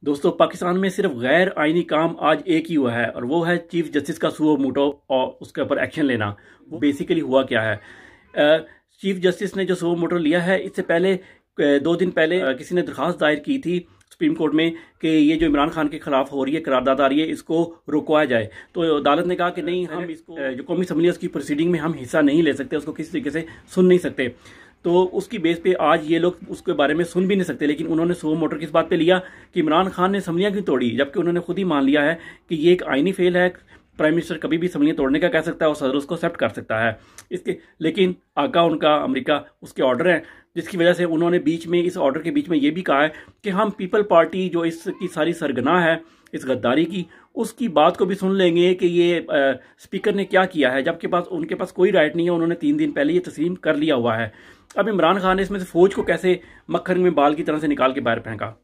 दोस्तों, पाकिस्तान में सिर्फ गैर आइनी काम आज एक ही हुआ है और वो है चीफ जस्टिस का सुओ मोटो और उसके ऊपर एक्शन लेना। वो बेसिकली हुआ क्या है? चीफ जस्टिस ने जो सुओ मोटो लिया है, इससे पहले 2 दिन पहले किसी ने दरख्वास्त दायर की थी सुप्रीम कोर्ट में कि ये जो इमरान खान के खिलाफ हो रही है करारदाद आ रही है, इसको रुकवाया जाए। तो अदालत ने कहा कि नहीं, हम इसको जो कौमी असम्बली उसकी प्रोसीडिंग में हम हिस्सा नहीं ले सकते, उसको किसी तरीके से सुन नहीं सकते। तो उसकी बेस पे आज ये लोग उसके बारे में सुन भी नहीं सकते। लेकिन उन्होंने सुओ मोटो किस बात पे लिया कि इमरान खान ने असम्बलियां क्यों तोड़ी, जबकि उन्होंने खुद ही मान लिया है कि ये एक आईनी फेल है। प्राइम मिनिस्टर कभी भी असम्बलियां तोड़ने का कह सकता है और सदर उसको एक्सेप्ट कर सकता है इसके। लेकिन आका उनका अमेरिका, उसके ऑर्डर हैं, जिसकी वजह से उन्होंने बीच में इस ऑर्डर के बीच में ये भी कहा है कि हम पीपल पार्टी जो इसकी सारी सरगना है इस गद्दारी की, उसकी बात को भी सुन लेंगे कि ये स्पीकर ने क्या किया है, जबकि पास उनके पास कोई राइट नहीं है। उन्होंने 3 दिन पहले ये तस्लीम कर लिया हुआ है। अब इमरान खान ने इसमें से फौज को कैसे मक्खन में बाल की तरह से निकाल के बाहर फेंका।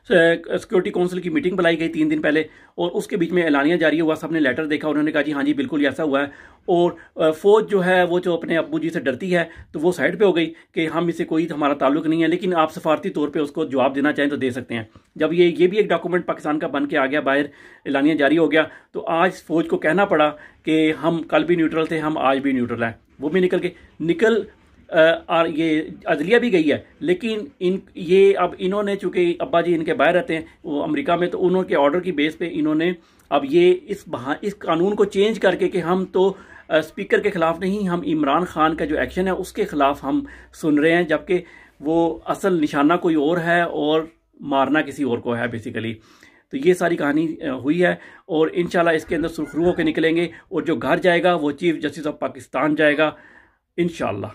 सिक्योरिटी काउंसिल की मीटिंग बुलाई गई 3 दिन पहले और उसके बीच में एलानिया जारी हुआ। सबने लेटर देखा, उन्होंने कहा जी हाँ जी बिल्कुल ऐसा हुआ है। और फौज जो है वो जो अपने अब्बू जी से डरती है तो वो साइड पे हो गई कि हम इससे कोई हमारा ताल्लुक नहीं है, लेकिन आप सफारती तौर पे उसको जवाब देना चाहें तो दे सकते हैं। जब ये भी एक डॉक्यूमेंट पाकिस्तान का बन के आ गया, बाहर एलानिया जारी हो गया, तो आज फौज को कहना पड़ा कि हम कल भी न्यूट्रल थे, हम आज भी न्यूट्रल हैं। वो भी निकल और ये अदलिया भी गई है। लेकिन ये अब इन्होंने, चूंकि अब्बा जी इनके बाहर रहते हैं वो अमेरिका में, तो उन्होंने ऑर्डर की बेस पे इन्होंने अब ये इस कानून को चेंज करके कि हम तो स्पीकर के खिलाफ नहीं, हम इमरान खान का जो एक्शन है उसके खिलाफ हम सुन रहे हैं, जबकि वो असल निशाना कोई और है और मारना किसी और को है बेसिकली। तो ये सारी कहानी हुई है और इंशाल्लाह इसके अंदर सुरखरू होकर निकलेंगे और जो घर जाएगा वो चीफ जस्टिस ऑफ पाकिस्तान जाएगा इंशाल्लाह।